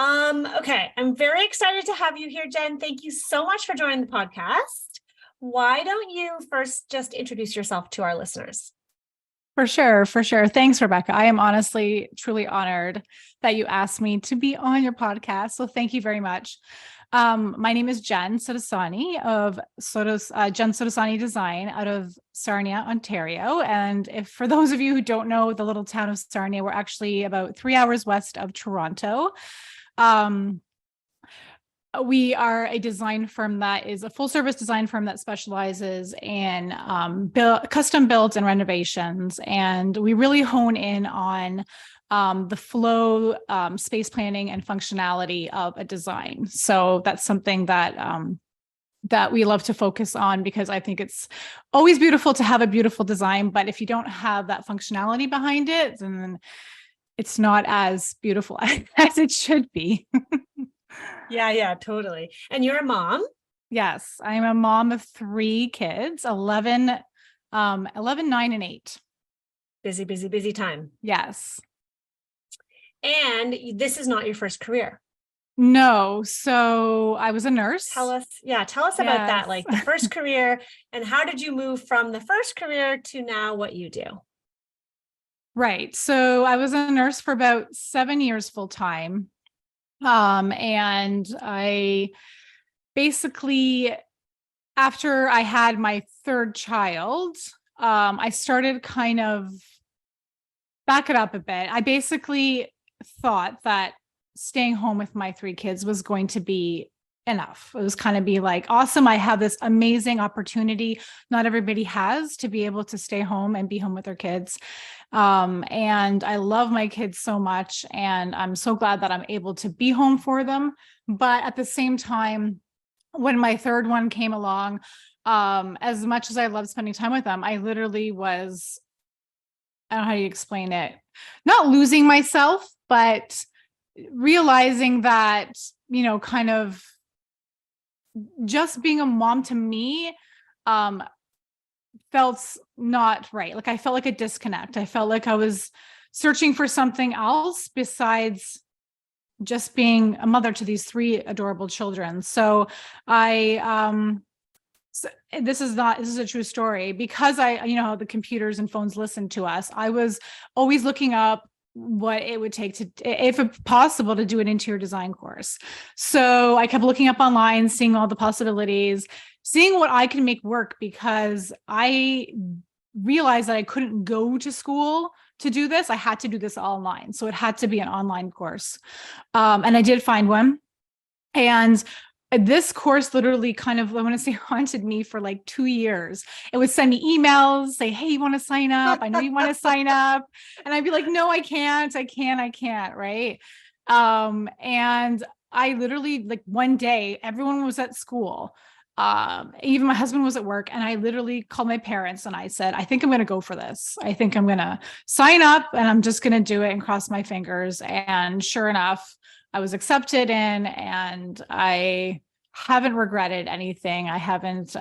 Okay. I'm very excited to have you here, Jen. Thank you so much for joining the podcast. Why don't you first just introduce yourself to our listeners? For sure, for sure. Thanks, Rebecca. I am honestly truly honored that you asked me to be on your podcast. So thank you very much. My name is Jen Sottosanti of Jen Sottosanti Design out of Sarnia, Ontario. And if for those of you who don't know the little town of Sarnia, we're actually about 3 hours west of Toronto. Um, we are a design firm that is a full service design firm that specializes in custom builds and renovations. And we really hone in on the flow, space planning, and functionality of a design. So that's something that we love to focus on, because I think it's always beautiful to have a beautiful design, but if you don't have that functionality behind it, then it's not as beautiful as it should be. Yeah, totally. And you're a mom? Yes, I'm a mom of 3 kids, 11, 9, and 8. Busy time. Yes. And this is not your first career. No. So I was a nurse. Tell us about that, like the first career, and how did you move from the first career to now what you do? Right. So I was a nurse for about 7 years full time. And I basically, after I had my third child, I started kind of back it up a bit. I basically thought that staying home with my 3 kids was going to be enough. It was kind of be like, awesome, I have this amazing opportunity. Not everybody has to be able to stay home and be home with their kids. And I love my kids so much. And I'm so glad that I'm able to be home for them. But at the same time, when my third one came along, as much as I love spending time with them, I literally was, I don't know how you explain it, not losing myself, but realizing that, kind of just being a mom to me, felt not right. Like I felt like a disconnect. I felt like I was searching for something else besides just being a mother to these 3 adorable children. So this is a true story, because the computers and phones listen to us. I was always looking up what it would take to, if possible, to do an interior design course. So I kept looking up online, seeing all the possibilities, seeing what I can make work, because I realized that I couldn't go to school to do this. I had to do this all online. So it had to be an online course. And I did find one. And this course literally kind of, I want to say, haunted me for like 2 years. It would send me emails, say, hey, you want to sign up? I know you want to sign up. And I'd be like, no, I can't. Right. And I literally, like, one day, everyone was at school. Even my husband was at work, and I literally called my parents and I said, I think I'm going to go for this. I think I'm going to sign up and I'm just going to do it and cross my fingers. And sure enough, I was accepted in, and I haven't regretted anything. I haven't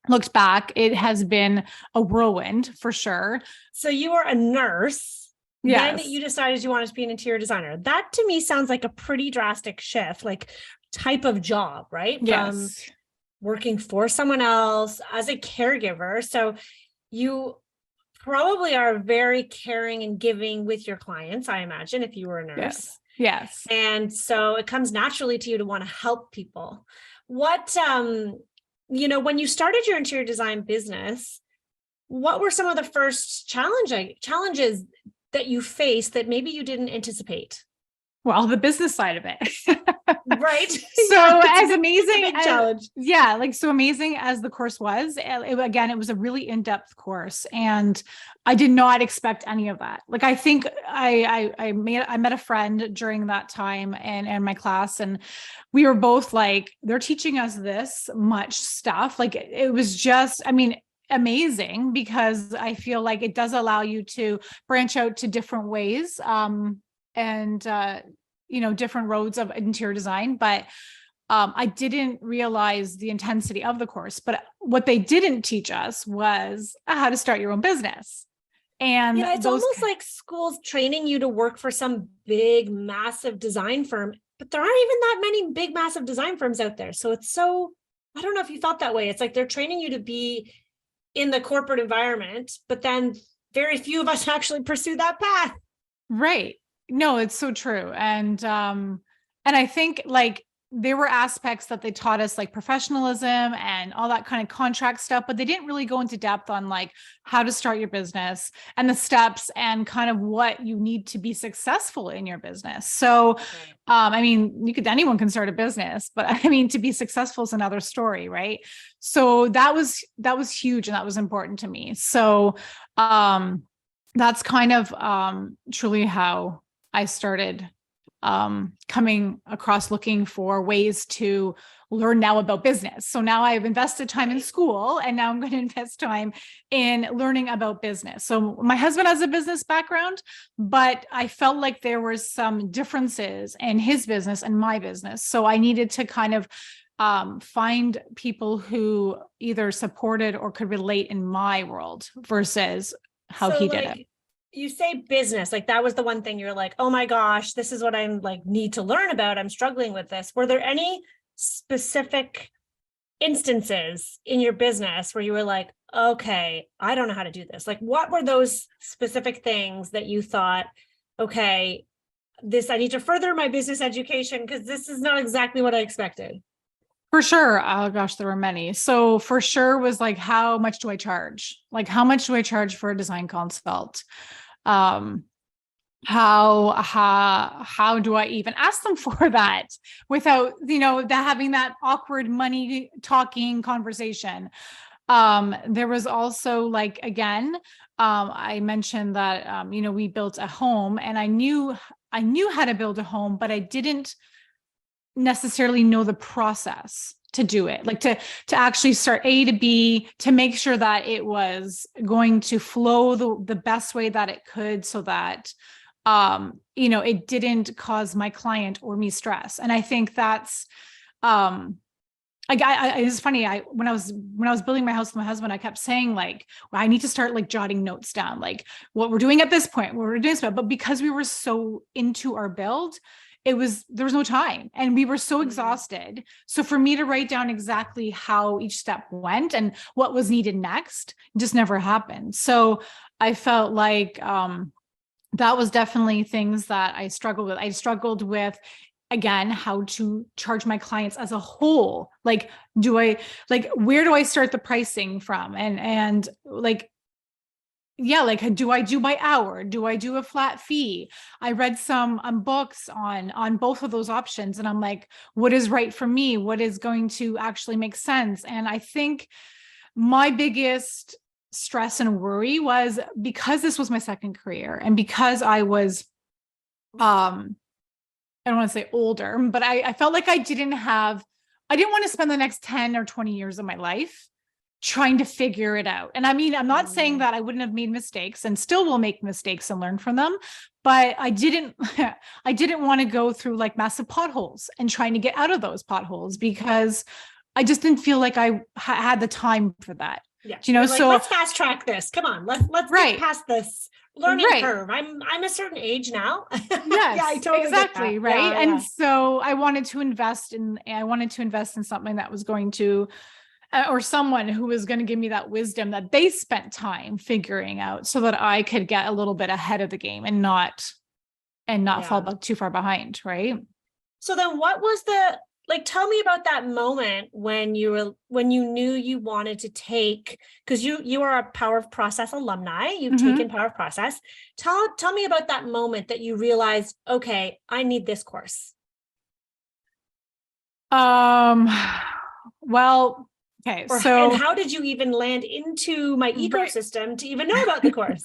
looked back. It has been a whirlwind for sure. So you were a nurse. Yes. Then you decided you wanted to be an interior designer. That to me sounds like a pretty drastic shift, like type of job, right? Yes. From working for someone else as a caregiver. So you probably are very caring and giving with your clients, I imagine, if you were a nurse. Yes. And so it comes naturally to you to want to help people. What, when you started your interior design business, what were some of the first challenges that you faced that maybe you didn't anticipate? Well, the business side of it. Right. So as amazing challenge. Yeah, like, so amazing as the course was, it was a really in-depth course, and I did not expect any of that. Like, I think I met a friend during that time and my class, and we were both like, they're teaching us this much stuff. Like, it was just, amazing, because I feel like it does allow you to branch out to different ways. And different roads of interior design. But I didn't realize the intensity of the course. But what they didn't teach us was how to start your own business. And Yeah, it's those, almost like schools training you to work for some big, massive design firm, but there aren't even that many big, massive design firms out there. So it's so, I don't know if you felt that way. It's like they're training you to be in the corporate environment, but then very few of us actually pursue that path. right. No, it's so true. And I think like there were aspects that they taught us like professionalism and all that kind of contract stuff, but they didn't really go into depth on like how to start your business and the steps and kind of what you need to be successful in your business. So, I mean, anyone can start a business, but I mean, to be successful is another story, right? So that was huge and that was important to me. So, that's kind of truly how I started coming across looking for ways to learn now about business. So now I've invested time in school and now I'm going to invest time in learning about business. So my husband has a business background, but I felt like there were some differences in his business and my business. So I needed to kind of find people who either supported or could relate in my world versus how he did it. You say business, like that was the one thing you're like, oh my gosh, this is what I'm like need to learn about. I'm struggling with this. Were there any specific instances in your business where you were like, okay, I don't know how to do this? Like, what were those specific things that you thought, okay, I need to further my business education because this is not exactly what I expected? For sure. Oh gosh, there were many. So for sure was like, how much do I charge? Like, how much do I charge for a design consult? How do I even ask them for that without, having that awkward money talking conversation? There was also like, again, I mentioned that, we built a home and I knew how to build a home, but I didn't necessarily know the process to do it, like to actually start A to B, to make sure that it was going to flow the best way that it could, so that it didn't cause my client or me stress. And I think that's it's funny. When I was building my house with my husband, I kept saying like, well, I need to start like jotting notes down, like what we're doing at this point, what we're doing this, but because we were so into our build, there was no time and we were so exhausted. So for me to write down exactly how each step went and what was needed next just never happened. So I felt like that was definitely things that I struggled with. I struggled with, again, how to charge my clients as a whole. Like, where do I start the pricing from? And like, yeah, like, do I do by hour? Do I do a flat fee? I read some books on both of those options. And I'm like, what is right for me? What is going to actually make sense? And I think my biggest stress and worry was, because this was my second career and because I was, I don't want to say older, but I felt like I didn't want to spend the next 10 or 20 years of my life trying to figure it out. And I mean, I'm not saying that I wouldn't have made mistakes and still will make mistakes and learn from them, but I didn't want to go through like massive potholes and trying to get out of those potholes, because I just didn't feel like I had the time for that. Yeah. Like, so let's fast track this. Come on, let's get past this learning curve. I'm a certain age now. Yes, yeah, I totally exactly. Right. Yeah, and so I wanted to invest in something that was going to, or someone who was going to give me that wisdom that they spent time figuring out, so that I could get a little bit ahead of the game and not fall too far behind. Right. So then what was tell me about that moment when you knew you wanted to take, because you are a Power of Process alumni, you've taken Power of Process. Tell me about that moment that you realized, okay, I need this course. Well, okay. And how did you even land into my ecosystem to even know about the course?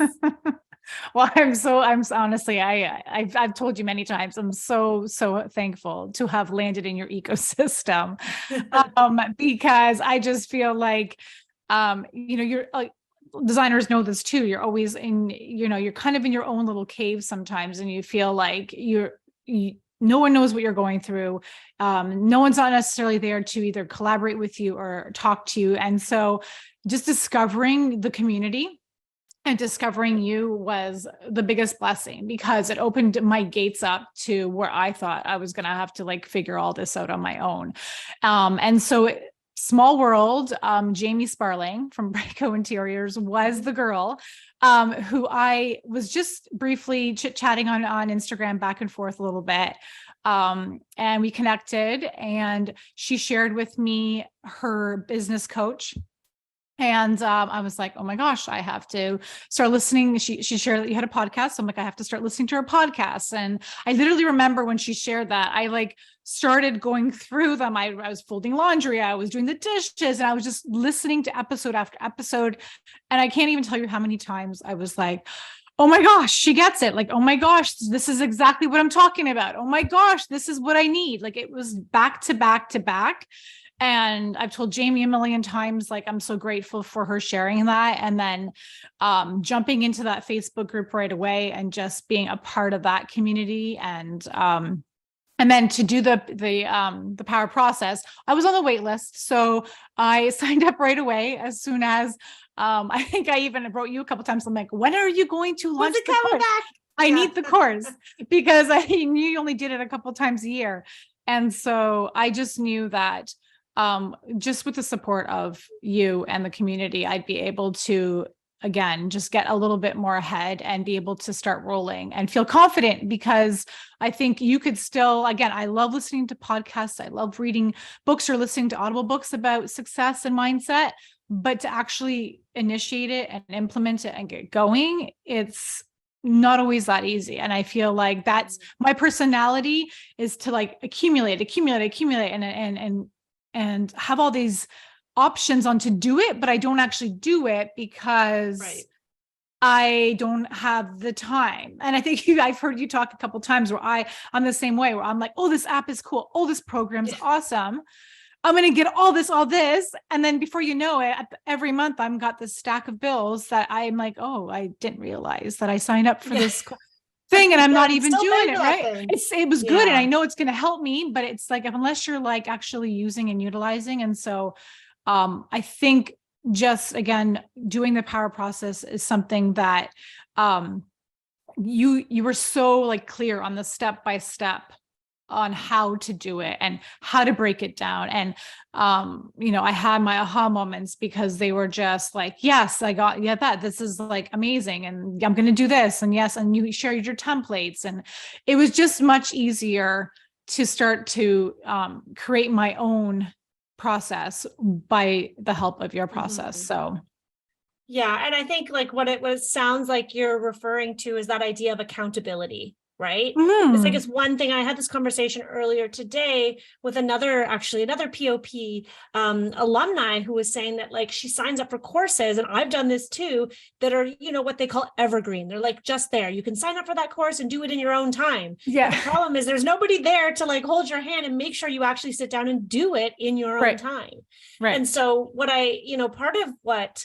Well, I'm honestly, I've told you many times, I'm so thankful to have landed in your ecosystem, because I just feel like, you're like, designers know this too. You're always you're kind of in your own little cave sometimes, and you feel like no one knows what you're going through. No one's not necessarily there to either collaborate with you or talk to you. And so just discovering the community And discovering you was the biggest blessing, because it opened my gates up to where I thought I was going to have to like figure all this out on my own. And so small world, Jamie Sparling from Breako Interiors was the girl who I was just briefly chit-chatting on Instagram back and forth a little bit. And we connected, and she shared with me her business coach. And I was like, oh my gosh, I have to start listening. She shared that you had a podcast. So I'm like, I have to start listening to her podcasts. And I literally remember when she shared that, I like started going through them. I was folding laundry, I was doing the dishes, and I was just listening to episode after episode. And I can't even tell you how many times I was like, oh my gosh, she gets it. Like, oh my gosh, this is exactly what I'm talking about. Oh my gosh, this is what I need. Like, it was back to back to back. And I've told Jamie a million times, like, I'm so grateful for her sharing that. And then jumping into that Facebook group right away and just being a part of that community. And then to do the power process, I was on the wait list. So I signed up right away as soon as I think I even wrote you a couple times. I'm like, when are you going to launch the course? Back? I need the course, because I knew you only did it a couple times a year. And so I just knew that just with the support of you and the community, I'd be able to, again, just get a little bit more ahead and be able to start rolling and feel confident, because I think you could still, again, I love listening to podcasts. I love reading books or listening to Audible books about success and mindset, but to actually initiate it and implement it and get going, it's not always that easy. And I feel like that's my personality, is to like accumulate and have all these options on to do it, but I don't actually do it because I don't have the time. And I think I've heard you talk a couple of times where I'm the same way, where I'm like, oh, this app is cool. Oh, this program's awesome. I'm going to get all this. And then before you know it, every month I've got this stack of bills that I'm like, oh, I didn't realize that I signed up for this thing, and I'm not even doing it right. It was good, and I know it's going to help me, but it's like, unless you're like actually using and utilizing. And so I think just, again, doing the power process is something that you were so like clear on the step by step on how to do it and how to break it down. And, I had my aha moments, because they were just like, yes, I got that. This is like amazing. And I'm going to do this. And yes. And you shared your templates, and it was just much easier to start to create my own process by the help of your process. So. Yeah. And I think like what it sounds like you're referring to is that idea of accountability. Right. It's like, it's one thing. I had this conversation earlier today with another POP alumni who was saying that like she signs up for courses, and I've done this too, that are, what they call evergreen. They're like just there. You can sign up for that course and do it in your own time. Yeah. But the problem is there's nobody there to like hold your hand and make sure you actually sit down and do it in your own time. Right. And so what part of what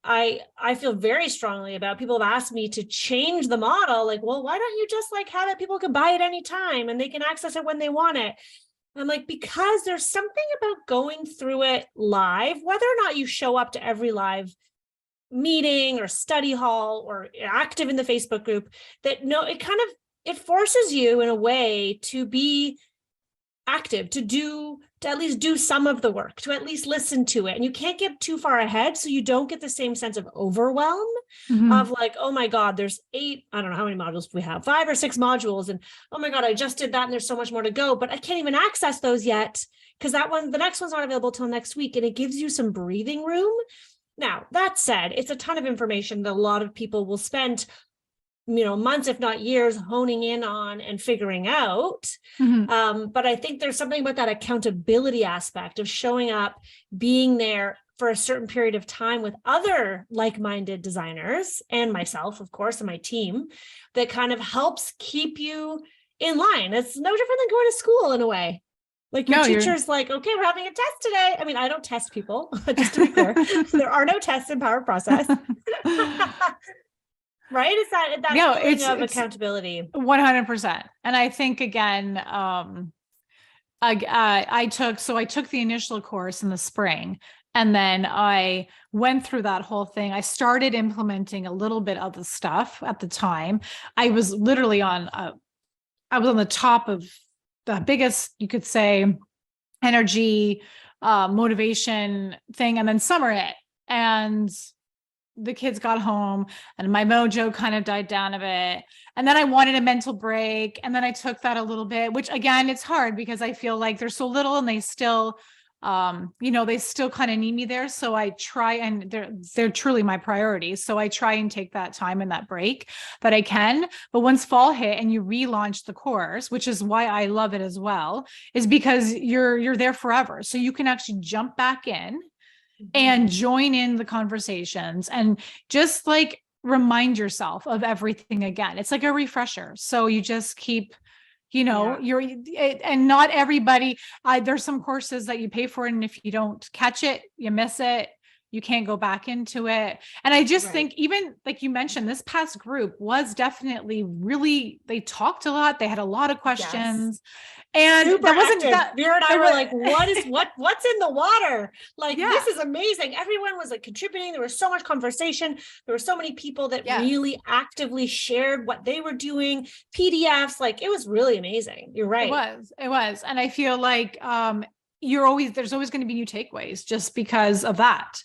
I feel very strongly about, people have asked me to change the model. Like, well, why don't you just like have it? People can buy it anytime and they can access it when they want it. I'm like, because there's something about going through it live, whether or not you show up to every live meeting or study hall or active in the Facebook group, that it forces you in a way to be active, to at least do some of the work, to at least listen to it. And you can't get too far ahead, so you don't get the same sense of overwhelm of like, oh my God, there's 8, I don't know how many modules we have, 5 or 6 modules. And oh my God, I just did that and there's so much more to go, but I can't even access those yet because the next one's not available till next week. And it gives you some breathing room. Now, that said, it's a ton of information that a lot of people will spend months, if not years, honing in on and figuring out. But I think there's something about that accountability aspect of showing up, being there for a certain period of time with other like-minded designers and myself, of course, and my team, that kind of helps keep you in line. It's no different than going to school in a way. Like your teacher's like, okay, we're having a test today. I mean, I don't test people, just to be clear. There are no tests in Power Process. Right? Is that feeling of accountability? 100%. And I think, again, I took the initial course in the spring, And then I went through that whole thing. I started implementing a little bit of the stuff at the time. I was literally I was on the top of the biggest, you could say, energy, motivation thing. And then summer hit, and the kids got home and my mojo kind of died down a bit. And then I wanted a mental break. And then I took that a little bit, which again, it's hard because I feel like they're so little and they still, they still kind of need me there. So I try, and they're truly my priorities. So I try and take that time and that break that I can. But once fall hit and you relaunch the course, which is why I love it as well, is because you're there forever. So you can actually jump back in and join in the conversations and just like remind yourself of everything again. It's like a refresher. So you just keep, and not everybody, there's some courses that you pay for, and if you don't catch it, you miss it. You can't go back into it. And I just think, even like you mentioned, this past group was definitely really, they talked a lot. They had a lot of questions. And super that wasn't active. that Vera and I were like, what's in the water? Like, this is amazing. Everyone was like contributing. There was so much conversation. There were so many people that really actively shared what they were doing, PDFs. Like, it was really amazing. You're right. It was. And I feel like there's always going to be new takeaways just because of that.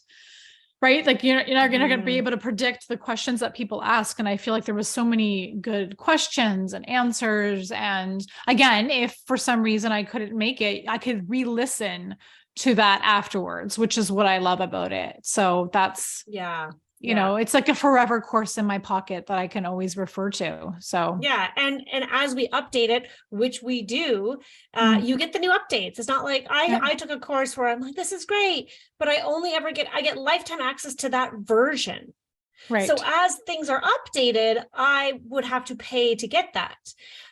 Right? Like you're not going to be able to predict the questions that people ask. And I feel like there was so many good questions and answers. And again, if for some reason I couldn't make it, I could re-listen to that afterwards, which is what I love about it. So that's, it's like a forever course in my pocket that I can always refer to. So and as we update it, which we do, you get the new updates. It's not like I took a course where I'm like, this is great, but I get lifetime access to that version. Right. So as things are updated, I would have to pay to get that.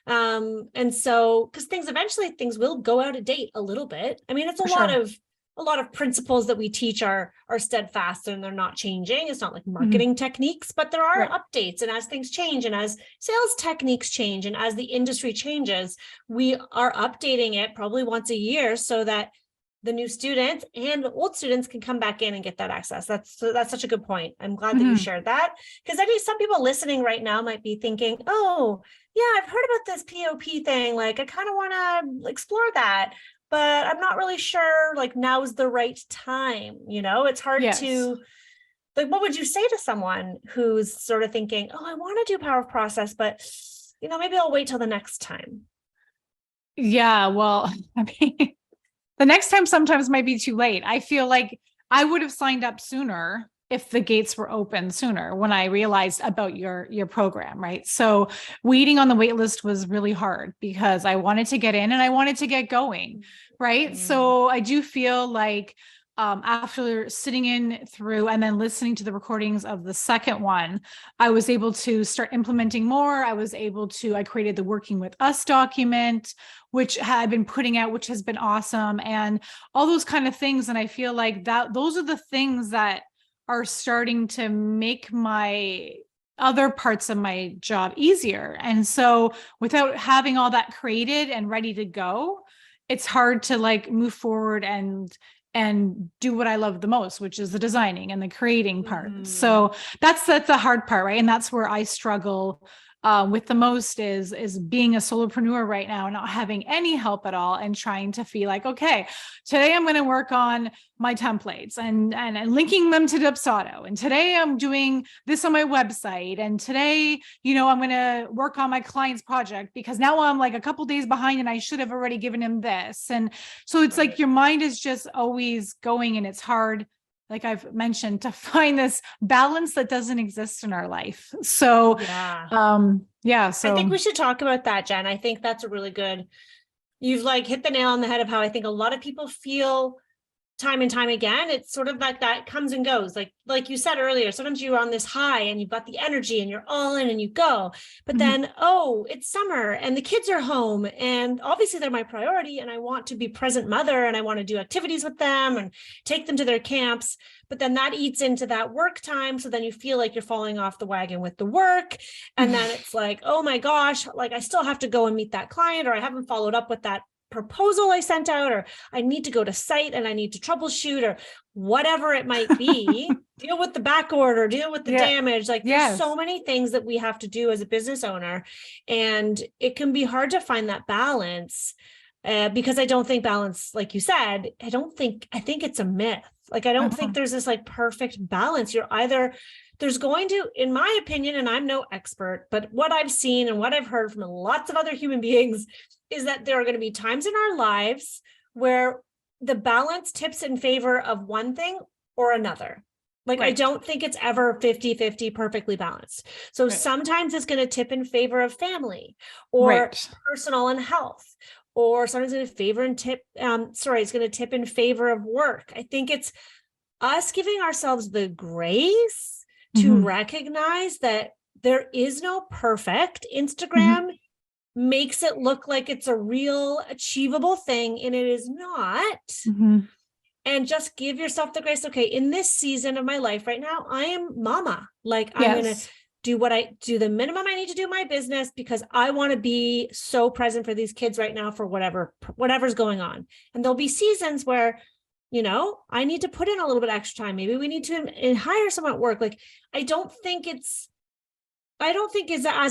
And so, because things will go out of date a little bit. I mean, it's a lot of principles that we teach are steadfast and they're not changing. It's not like marketing techniques, but there are updates. And as things change and as sales techniques change and as the industry changes, we are updating it probably once a year so that the new students and the old students can come back in and get that access. That's such a good point. I'm glad that you shared that, because I think some people listening right now might be thinking, oh yeah, I've heard about this POP thing. Like, I kind of want to explore that, but I'm not really sure, like, now's the right time. It's hard to, like, what would you say to someone who's sort of thinking, oh, I want to do Power of Process, but, maybe I'll wait till the next time. Yeah, well, I mean, the next time sometimes might be too late. I feel like I would have signed up sooner if the gates were open sooner when I realized about your program, right? So waiting on the wait list was really hard because I wanted to get in and I wanted to get going, right? So I do feel like after sitting in through and then listening to the recordings of the second one, I was able to start implementing more. I created the Working With Us document, which I've been putting out, which has been awesome, and all those kind of things. And I feel like those are the things that are starting to make my other parts of my job easier. And so without having all that created and ready to go, it's hard to like move forward and do what I love the most, which is the designing and the creating part. So that's the hard part, right? And that's where I struggle with the most is being a solopreneur right now, not having any help at all, and trying to feel like, okay, today I'm going to work on my templates and linking them to Dubsado. And today I'm doing this on my website. And today, I'm going to work on my client's project because now I'm like a couple days behind and I should have already given him this. And so it's like your mind is just always going, and it's hard, like I've mentioned, to find this balance that doesn't exist in our life. So, so I think we should talk about that, Jen. I think that's a really good, you've like hit the nail on the head of how I think a lot of people feel time and time again. It's sort of like that comes and goes. Like you said earlier, sometimes you're on this high and you've got the energy and you're all in and you go, but then, it's summer and the kids are home and obviously they're my priority and I want to be present mother and I want to do activities with them and take them to their camps. But then that eats into that work time. So then you feel like you're falling off the wagon with the work. And then it's like, oh my gosh, like I still have to go and meet that client, or I haven't followed up with that proposal I sent out, or I need to go to site and I need to troubleshoot, or whatever it might be, deal with the back order, deal with the damage. Like there's so many things that we have to do as a business owner. And it can be hard to find that balance because I don't think balance, like you said, I think it's a myth. Like, I don't think there's this like perfect balance. You're either, there's going to, in my opinion, and I'm no expert, but what I've seen and what I've heard from lots of other human beings is that there are going to be times in our lives where the balance tips in favor of one thing or another. Like, I don't think it's ever 50-50 perfectly balanced. So sometimes it's going to tip in favor of family or personal and health, or sometimes it's going to tip in favor of work. I think it's us giving ourselves the grace to recognize that there is no perfect. Instagram makes it look like it's a real achievable thing, and it is not. And just give yourself the grace. Okay, in this season of my life right now, I am mama. Like, I'm going to do the minimum I need to do in my business because I want to be so present for these kids right now for whatever's going on. And there'll be seasons where, you know, I need to put in a little bit extra time. Maybe we need to hire someone at work. Like, I don't think as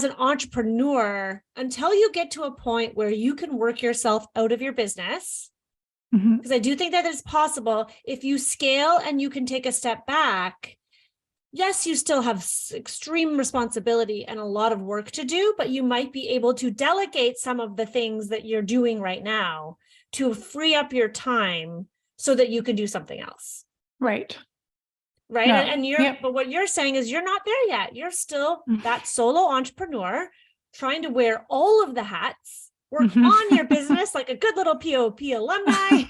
an entrepreneur, until you get to a point where you can work yourself out of your business, because I do think that it's possible if you scale and you can take a step back. Yes, you still have extreme responsibility and a lot of work to do, but you might be able to delegate some of the things that you're doing right now to free up your time so that you can do something else. Right. No. And but what you're saying is you're not there yet. You're still that solo entrepreneur trying to wear all of the hats, work on your business like a good little POP alumni.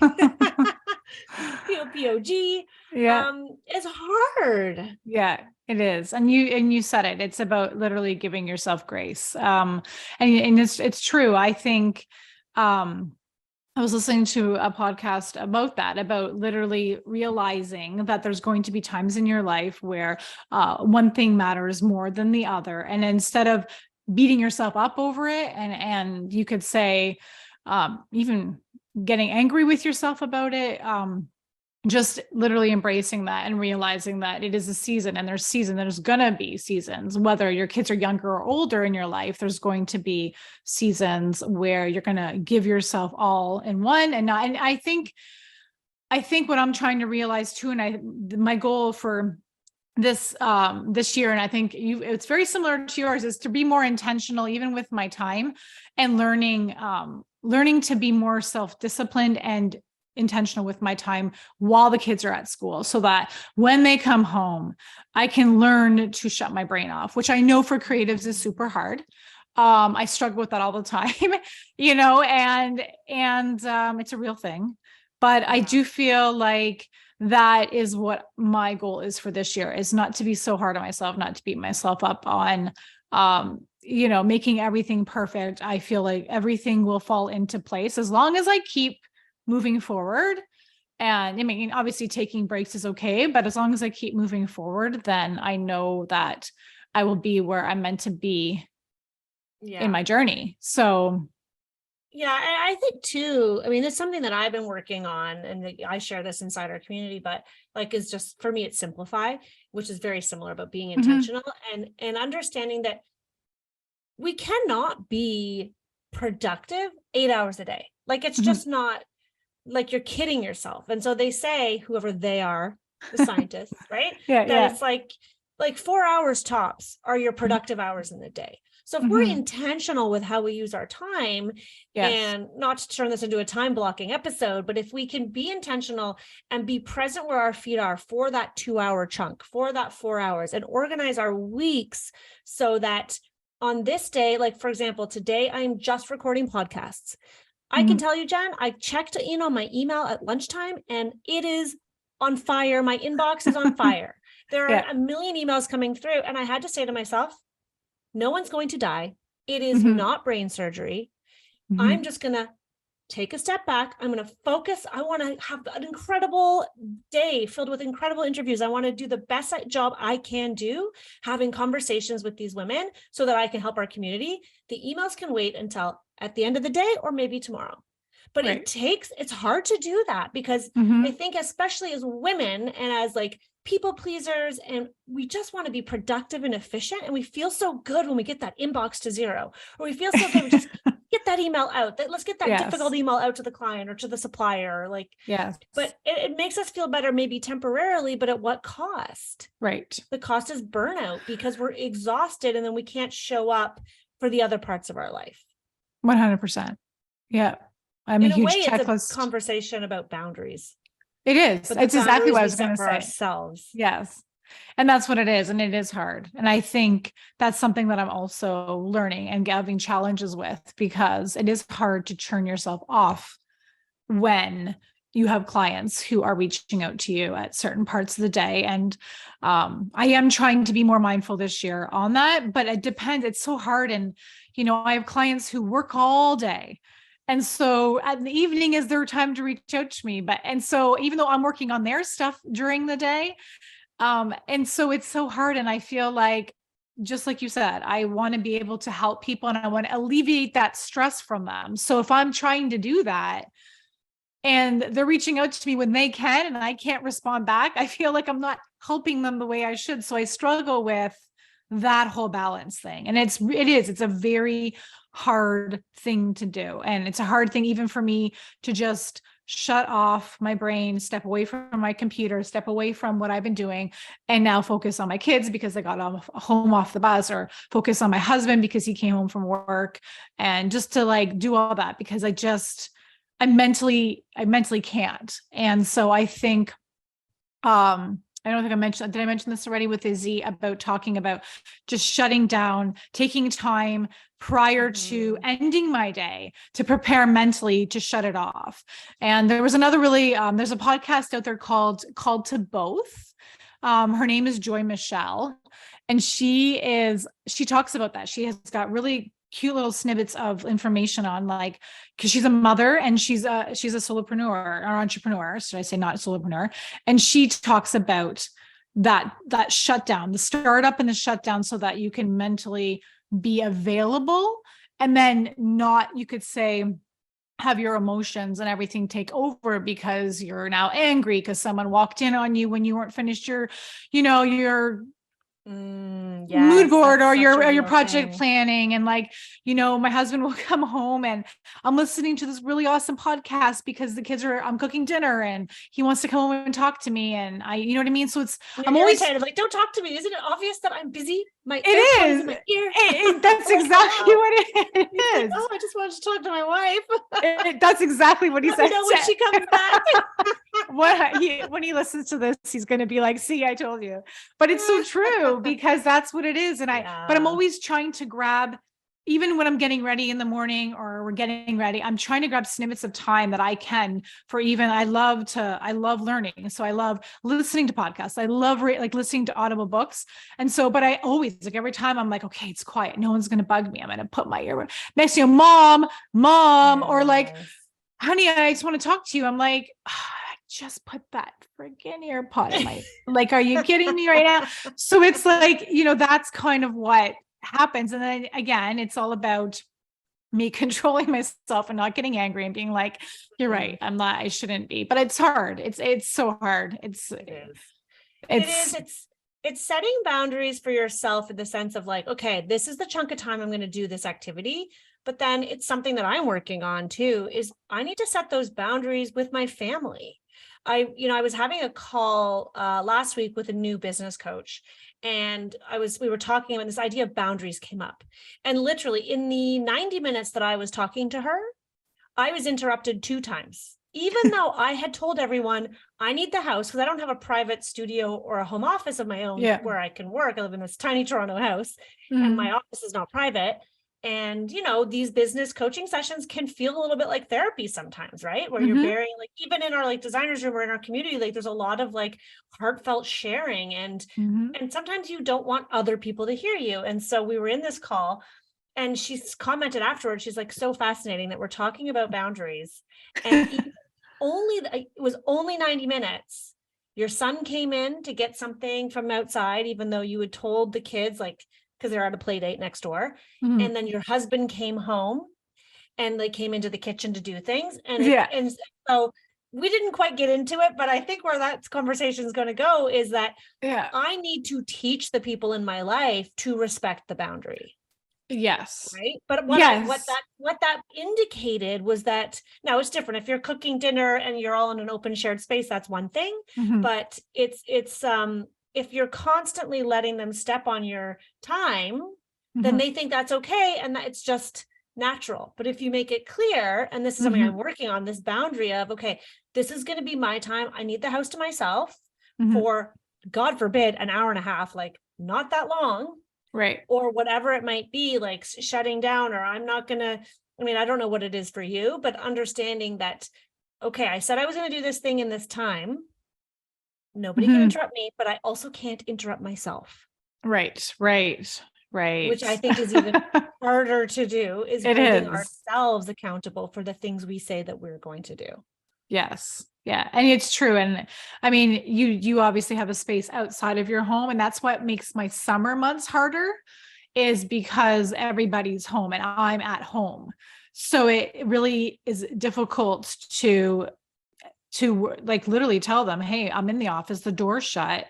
POPOG. It's hard. Yeah, it is. And you said it. It's about literally giving yourself grace. And it's true. I think I was listening to a podcast about that, about literally realizing that there's going to be times in your life where one thing matters more than the other. And instead of beating yourself up over it, and you could say, even getting angry with yourself about it, just literally embracing that and realizing that it is a season, and there's gonna be seasons, whether your kids are younger or older in your life, there's going to be seasons where you're gonna give yourself all in one. And I think what I'm trying to realize too, and my goal for this year, and I think it's very similar to yours, is to be more intentional, even with my time, and learning to be more self-disciplined and intentional with my time while the kids are at school, so that when they come home, I can learn to shut my brain off, which I know for creatives is super hard. I struggle with that all the time, you know, and it's a real thing, but I do feel like that is what my goal is for this year, is not to be so hard on myself, not to beat myself up on, you know, making everything perfect. I feel like everything will fall into place as long as I keep moving forward. And I mean, obviously taking breaks is okay, but as long as I keep moving forward, then I know that I will be where I'm meant to be in my journey. So yeah, I think too, I mean, it's something that I've been working on, and I share this inside our community, but like, it's just, for me, it's simplify, which is very similar about being intentional and understanding that we cannot be productive 8 hours a day. Like, it's just not, like, you're kidding yourself. And so they say, whoever they are, the scientists, right? It's like 4 hours tops are your productive hours in the day. So if we're intentional with how we use our time, and not to turn this into a time blocking episode, but if we can be intentional and be present where our feet are for that 2 hour chunk, for that 4 hours, and organize our weeks so that on this day, like, for example, today I'm just recording podcasts. I can tell you, Jen, I checked in on my email at lunchtime and it is on fire. My inbox is on fire. There are a million emails coming through, and I had to say to myself, no one's going to die. It is not brain surgery. I'm just going to take a step back. I'm going to focus. I want to have an incredible day filled with incredible interviews. I want to do the best job I can do, having conversations with these women so that I can help our community. The emails can wait until at the end of the day, or maybe tomorrow. But Right. it's hard to do that because Mhm. I think especially as women and as like people pleasers, and we just want to be productive and efficient. And we feel so good when we get that inbox to zero, or we feel so good. We just get that email out, that let's get that difficult Yes. email out to the client or to the supplier. Like, Yes. but it makes us feel better, maybe temporarily, but at what cost? Right. The cost is burnout because we're exhausted and then we can't show up for the other parts of our life. 100%. Yeah. I'm a In a way, huge it's a checklist. conversation about boundaries, It is. but the It's exactly boundaries what I we was going set to for say. ourselves. Yes. And that's what it is. And it is hard. And I think that's something that I'm also learning and having challenges with, because it is hard to turn yourself off when you have clients who are reaching out to you at certain parts of the day. And I am trying to be more mindful this year on that, but it depends. It's so hard. And, I have clients who work all day. And so at the evening is their time to reach out to me. And so even though I'm working on their stuff during the day, and so it's so hard. And I feel like, just like you said, I want to be able to help people and I want to alleviate that stress from them. So if I'm trying to do that and they're reaching out to me when they can and I can't respond back, I feel like I'm not helping them the way I should. So I struggle with that whole balance thing. And it's a very hard thing to do. And it's a hard thing even for me to just shut off my brain, step away from my computer, step away from what I've been doing, and now focus on my kids because I got home off the bus, or focus on my husband because he came home from work, and just to like do all that because I mentally can't. And so I think, I don't think did I mention this already with Izzy about talking about just shutting down, taking time prior to ending my day to prepare mentally to shut it off. And there was another there's a podcast out there called to Both. Her name is Joy Michelle. And she talks about that. She has got really cute little snippets of information on, like, because she's a mother and she's a solopreneur or entrepreneur. Should I say not solopreneur? And she talks about that shutdown, the startup and the shutdown, so that you can mentally be available and then not, you could say, have your emotions and everything take over because you're now angry because someone walked in on you when you weren't finished your mood board or your project planning. And like, my husband will come home and I'm listening to this really awesome podcast because I'm cooking dinner and he wants to come home and talk to me. And you know what I mean? So I'm always irritated. Like, don't talk to me. Isn't it obvious that I'm busy? It is. In my ear. That's exactly what it is. Like, oh, I just wanted to talk to my wife. That's exactly what he said. Know when she comes back. When he listens to this, he's going to be like, see, I told you. But it's so true because that's what it is. And but I'm always trying to grab, even when I'm getting ready in the morning or we're getting ready, I'm trying to grab snippets of time that I can for I love learning. So I love listening to podcasts. I love listening to Audible books. And so, but I always, like, every time I'm like, okay, it's quiet. No one's going to bug me. I'm going to put my ear next to you, mom, or like, honey, I just want to talk to you. I'm like, I just put that freaking AirPod in my, like, are you kidding me right now? So it's like, that's kind of what happens. And then again, it's all about me controlling myself and not getting angry and being like, you're right. I shouldn't be, but it's hard. It's so hard. It's setting boundaries for yourself in the sense of like, okay, this is the chunk of time I'm going to do this activity. But then it's something that I'm working on too, is I need to set those boundaries with my family. I was having a call last week with a new business coach, and we were talking about this idea of boundaries came up. And literally in the 90 minutes that I was talking to her, I was interrupted 2 times, even though I had told everyone I need the house because I don't have a private studio or a home office of my own where I can work. I live in this tiny Toronto house and my office is not private. And, these business coaching sessions can feel a little bit like therapy sometimes, right? Where you're bearing, like, even in our like designers room or in our community, like there's a lot of like heartfelt sharing and sometimes you don't want other people to hear you. And so we were in this call and she's commented afterwards, she's like, so fascinating that we're talking about boundaries. And it was only 90 minutes. Your son came in to get something from outside, even though you had told the kids, like, because they're at a play date next door. And then your husband came home and they came into the kitchen to do things. And Yeah. and so we didn't quite get into it, but I think where that conversation is going to go is that Yeah. I need to teach the people in my life to respect the boundary. Yes. Right. But Yes. what that indicated was that now it's different. If you're cooking dinner and you're all in an open shared space, that's one thing. Mhm. But it's if you're constantly letting them step on your time, then Mhm. they think that's okay and that it's just natural. But if you make it clear, and this is something Mhm. I'm working on, this boundary of, okay, this is going to be my time. I need the house to myself Mhm. for, God forbid, an hour and a half, like not that long, Right. or whatever it might be, like shutting down, or I'm not gonna, I mean, I don't know what it is for you, but understanding that, okay, I said I was gonna do this thing in this time. Nobody can Mhm. interrupt me, but I also can't interrupt myself, Right. Right. which I Right. think is even harder to do, is It holding is. ourselves accountable for the things we say that we're going to do. Yes. Yeah. And it's true. And I mean, you obviously have a space outside of your home, and that's what makes my summer months harder, is because everybody's home and I'm at home. So it really is difficult to like literally tell them, hey, I'm in the office, the door's shut.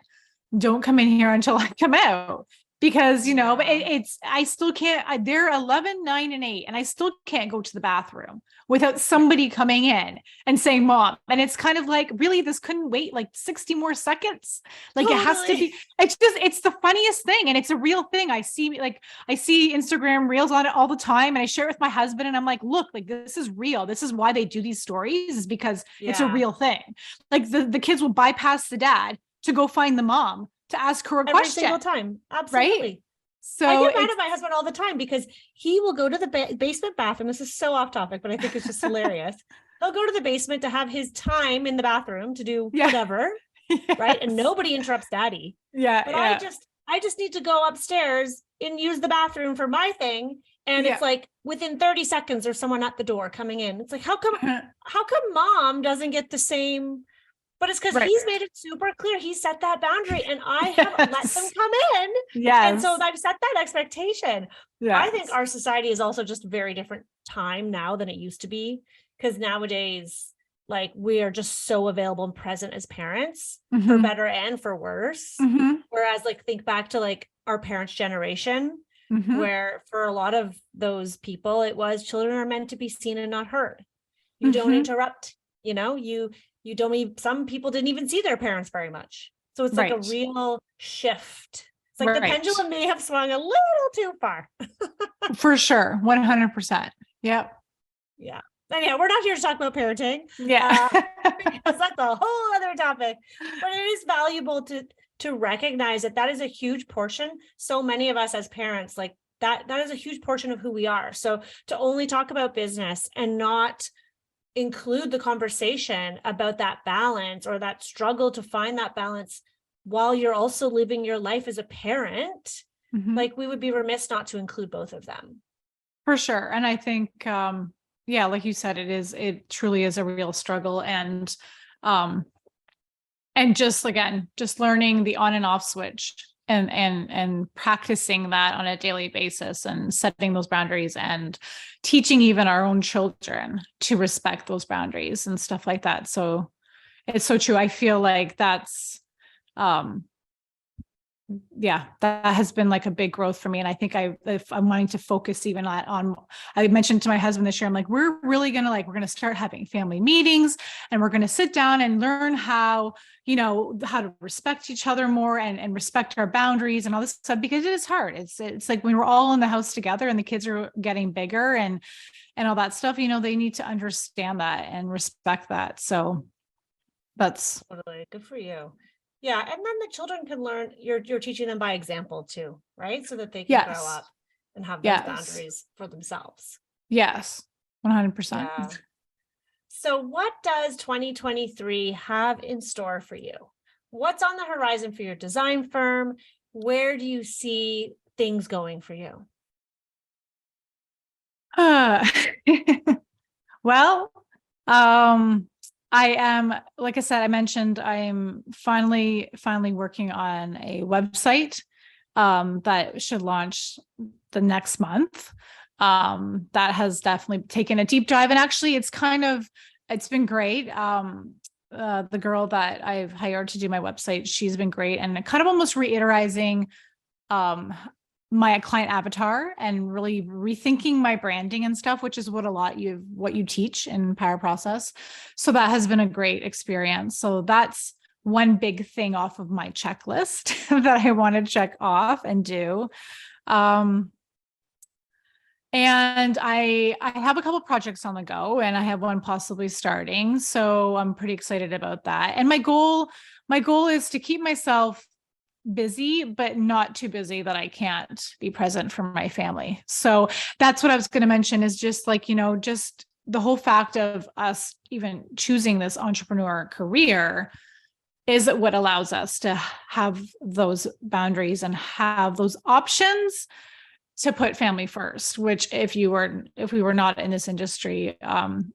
Don't come in here until I come out. Because, but Yeah. it's, I still can't, they're 11, 9, and 8, and I still can't go to the bathroom without somebody coming in and saying, Mom. And it's kind of like, really, this couldn't wait like 60 more seconds. Like it has to be, it's the funniest thing. And it's a real thing. I see Instagram reels on it all the time. And I share it with my husband and I'm like, look, like this is real. This is why they do these stories, is because it's a Yeah. real thing. Like the kids will bypass the dad to go find the mom to ask her a Every question, single time. right? Absolutely. I So get mad it's at my husband all the time because he will go to the basement bathroom. This is so off topic, but I think it's just hilarious. He'll go to the basement to have his time in the bathroom to do yeah, whatever, right? And yes. nobody interrupts daddy. Yeah, But yeah, I just need to go upstairs and use the bathroom for my thing. And yeah. it's like within 30 seconds there's someone at the door coming in. It's like, how come mom doesn't get the same? But it's because Right. he's made it super clear. He set that boundary and I have let them Yes. come in. And so Yes. I've set that expectation. I think Yes. our society is also just a very different time now than it used to be. Because nowadays, like we are just so available and present as parents, for Mm-hmm. better and for worse. Mm-hmm. Whereas like think back to like our parents' generation, Mm-hmm. where for a lot of those people, it was children are meant to be seen and not heard. You don't Mm-hmm. interrupt, you don't even, some people didn't even see their parents very much. So it's like a Right. real shift. It's like the Right. pendulum may have swung a little too far. For sure. 100%. Yep. Yeah. And yeah, we're not here to talk about parenting, Yeah. because that's a whole other topic. But it is valuable to recognize that is a huge portion. So many of us as parents, like that is a huge portion of who we are. So to only talk about business and not include the conversation about that balance, or that struggle to find that balance while you're also living your life as a parent, Mhm. like we would be remiss not to include both of them. For sure. And I think, yeah, like you said, it truly is a real struggle. Um, and just again, just learning the on and off switch and practicing that on a daily basis and setting those boundaries and teaching even our own children to respect those boundaries and stuff like that. So it's so true. I feel like that's, yeah, that has been like a big growth for me. And I think if I'm wanting to focus even on, I mentioned to my husband this year, I'm like, we're really going to we're going to start having family meetings and we're going to sit down and learn how to respect each other more and respect our boundaries and all this stuff, because it is hard. It's like when we're all in the house together and the kids are getting bigger and all that stuff, they need to understand that and respect that. So that's Totally. Good for you. Yeah. And then the children can learn, you're teaching them by example too, right? So that they can grow yes. up and have those Yes. boundaries for themselves. Yes. 100%. Yeah. So what does 2023 have in store for you? What's on the horizon for your design firm? Where do you see things going for you? Well, I am, like I said, I mentioned, I'm finally working on a website that should launch the next month. That has definitely taken a deep dive. And actually it's been great. The girl that I've hired to do my website, she's been great, and kind of almost reiterating my client avatar and really rethinking my branding and stuff, which is what what you teach in Power Process. So that has been a great experience. So that's one big thing off of my checklist that I want to check off and do. And I have a couple of projects on the go, and I have one possibly starting. So I'm pretty excited about that. And my goal is to keep myself busy, but not too busy that I can't be present for my family. So that's what I was going to mention, is just like, just the whole fact of us even choosing this entrepreneur career is what allows us to have those boundaries and have those options to put family first, which if we were not in this industry,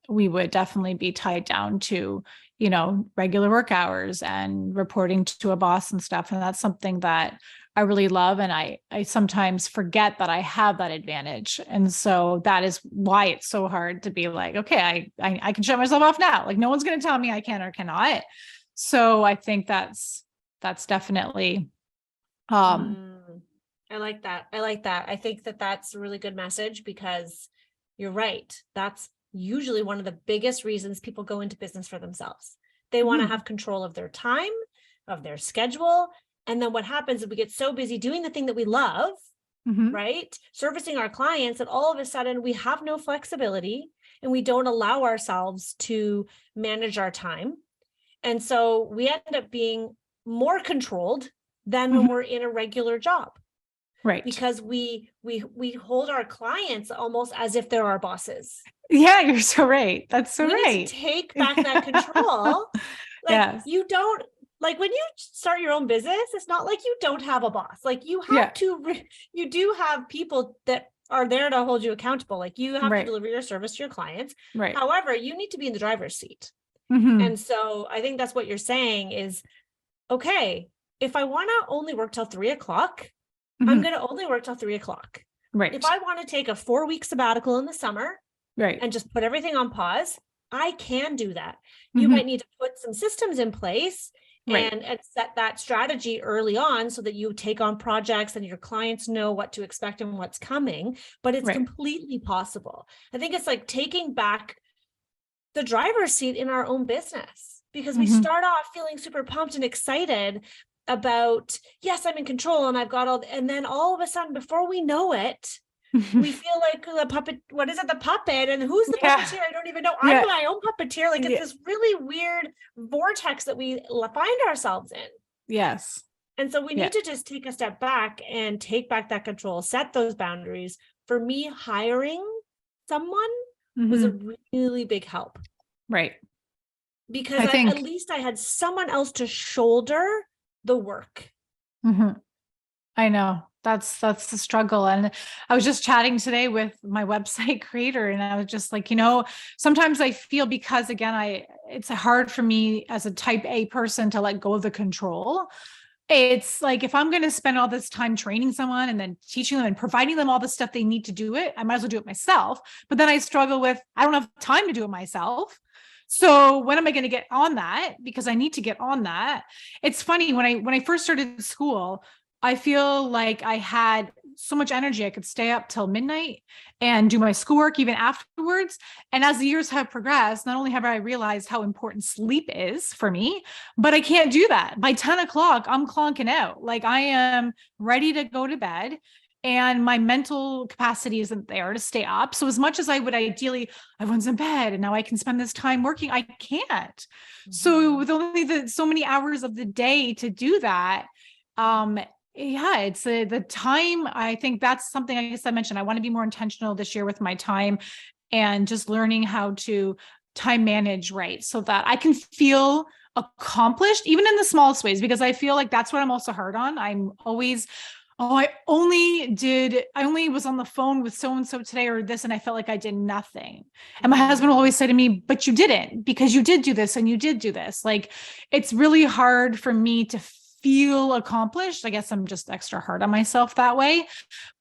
we would definitely be tied down to, regular work hours and reporting to a boss and stuff. And that's something that I really love. And I sometimes forget that I have that advantage. And so that is why it's so hard to be like, okay, I can shut myself off now. Like no one's going to tell me I can or cannot. So I think that's definitely, I like that. I think that that's a really good message, because you're right. That's usually one of the biggest reasons people go into business for themselves. They want to have control of their time, of their schedule. And then what happens is we get so busy doing the thing that we love, right? Servicing our clients, and all of a sudden we have no flexibility and we don't allow ourselves to manage our time. And so we end up being more controlled than when we're in a regular job. Right. Because we hold our clients almost as if they're our bosses. Yeah, you're so right. That's so right. Need to take back that control. You don't, like when you start your own business, it's not like you don't have a boss. Like you have you do have people that are there to hold you accountable. Like you have to deliver your service to your clients. Right. However, you need to be in the driver's seat. And so I think that's what you're saying is, okay, if I want to only work till 3:00, I'm going to only work till 3:00. Right. If I want to take a 4-week sabbatical in the summer, and just put everything on pause, I can do that. You might need to put some systems in place and set that strategy early on so that you take on projects and your clients know what to expect and what's coming, but it's completely possible. I think it's like taking back the driver's seat in our own business, because we start off feeling super pumped and excited about, yes, I'm in control and I've got and then all of a sudden, before we know it, we feel like the puppet, what is it? The puppet, and who's the puppeteer? I don't even know. I'm my own puppeteer. Like it's this really weird vortex that we find ourselves in. Yes. And so we need to just take a step back and take back that control, set those boundaries. For me, hiring someone was a really big help. Right. Because at least I had someone else to shoulder the work. I know. That's the struggle. And I was just chatting today with my website creator, and I was just like, sometimes I feel, because again, it's hard for me as a type A person to let go of the control. It's like, if I'm going to spend all this time training someone and then teaching them and providing them all the stuff they need to do it, I might as well do it myself. But then I struggle with, I don't have time to do it myself. So when am I going to get on that? Because I need to get on that. It's funny, when I first started school, I feel like I had so much energy. I could stay up till midnight and do my schoolwork even afterwards. And as the years have progressed, not only have I realized how important sleep is for me, but I can't do that. By 10:00, I'm clonking out. Like I am ready to go to bed, and my mental capacity isn't there to stay up. So as much as I would ideally, everyone's in bed and now I can spend this time working, I can't. So with only so many hours of the day to do that, it's the time. I think that's something, I guess I mentioned, I want to be more intentional this year with my time and just learning how to time manage so that I can feel accomplished, even in the smallest ways, because I feel like that's what I'm also hard on. I'm always, I only was on the phone with so-and-so today or this, and I felt like I did nothing. And my husband will always say to me, but you didn't, because you did do this and you did do this. Like, it's really hard for me to feel accomplished. I guess I'm just extra hard on myself that way.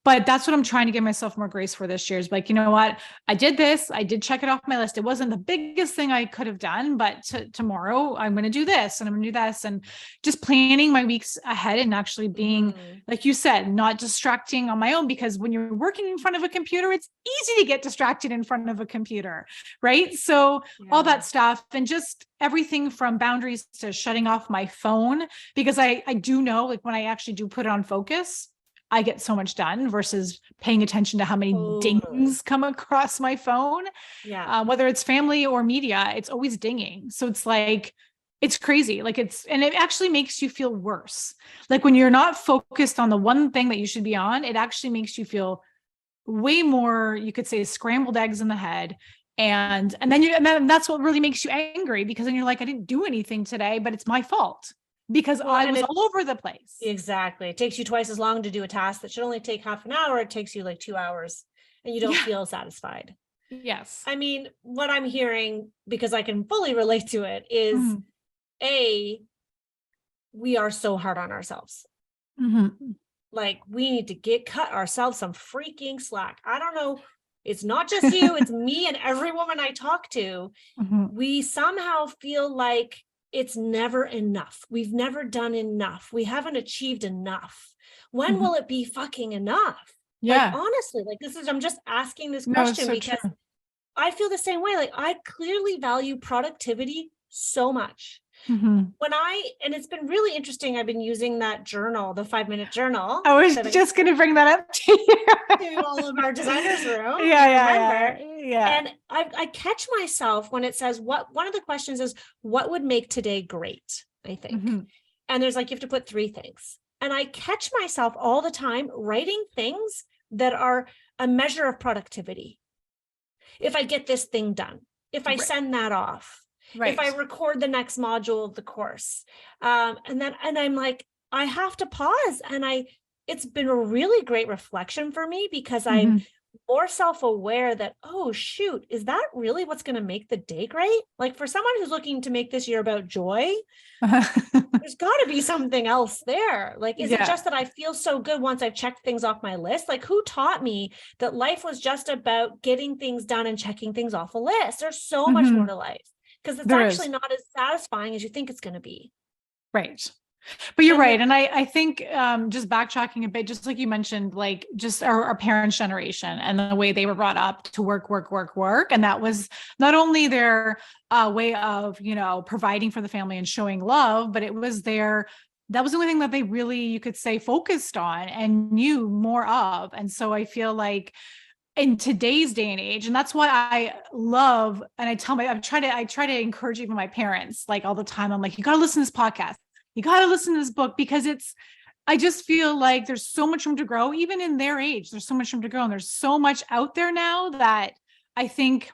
But that's what I'm trying to give myself more grace for this year, is like, you know what? I did this. I did check it off my list. It wasn't the biggest thing I could have done, but tomorrow I'm going to do this and I'm going to do this, and just planning my weeks ahead and actually being, like you said, not distracting on my own, because when you're working in front of a computer, it's easy to get distracted in front of a computer, right? So all that stuff, and just everything from boundaries to shutting off my phone, because I do know, like, when I actually do put it on focus, I get so much done versus paying attention to how many dings come across my phone. Yeah. Whether it's family or media, it's always dinging. So it's like, it's crazy. Like and it actually makes you feel worse. Like when you're not focused on the one thing that you should be on, it actually makes you feel way more, you could say, scrambled eggs in the head. And then that's what really makes you angry, because then you're like, I didn't do anything today, but it's my fault because I was all over the place. Exactly. It takes you twice as long to do a task that should only take half an hour. It takes you like 2 hours and you don't feel satisfied. Yes. I mean, what I'm hearing, because I can fully relate to it, is we are so hard on ourselves. Like, we need to cut ourselves some freaking slack. I don't know. It's not just you, it's me and every woman I talk to. We somehow feel like it's never enough. We've never done enough. We haven't achieved enough. When will it be fucking enough? Yeah. Like, honestly, like, I'm just asking this question because I feel the same way. Like, I clearly value productivity so much. And it's been really interesting. I've been using that journal, the 5-minute journal. I was just going to bring that up to you. To all of our designers room. Yeah. And I catch myself when it says, one of the questions is, what would make today great? I think. And there's like, you have to put 3 things. And I catch myself all the time writing things that are a measure of productivity. If I get this thing done, if I send that off, if I record the next module of the course, and I'm like, I have to pause. And it's been a really great reflection for me, because I'm more self-aware that, oh shoot, is that really what's going to make the day great? Like, for someone who's looking to make this year about joy, there's got to be something else there. Like, is it just that I feel so good once I've checked things off my list? Like, who taught me that life was just about getting things done and checking things off a list? There's so much more to life, because it's actually not as satisfying as you think it's going to be. Right. But you're right. And I think just backtracking a bit, just like you mentioned, like just our parents' generation and the way they were brought up to work. And that was not only their way of, providing for the family and showing love, but that was the only thing that they really, you could say, focused on and knew more of. And so I feel like in today's day and age, and that's why I love, and I try to encourage even my parents, like, all the time. I'm like, you got to listen to this podcast. You got to listen to this book, because I just feel like there's so much room to grow, even in their age. There's so much room to grow, and there's so much out there now that I think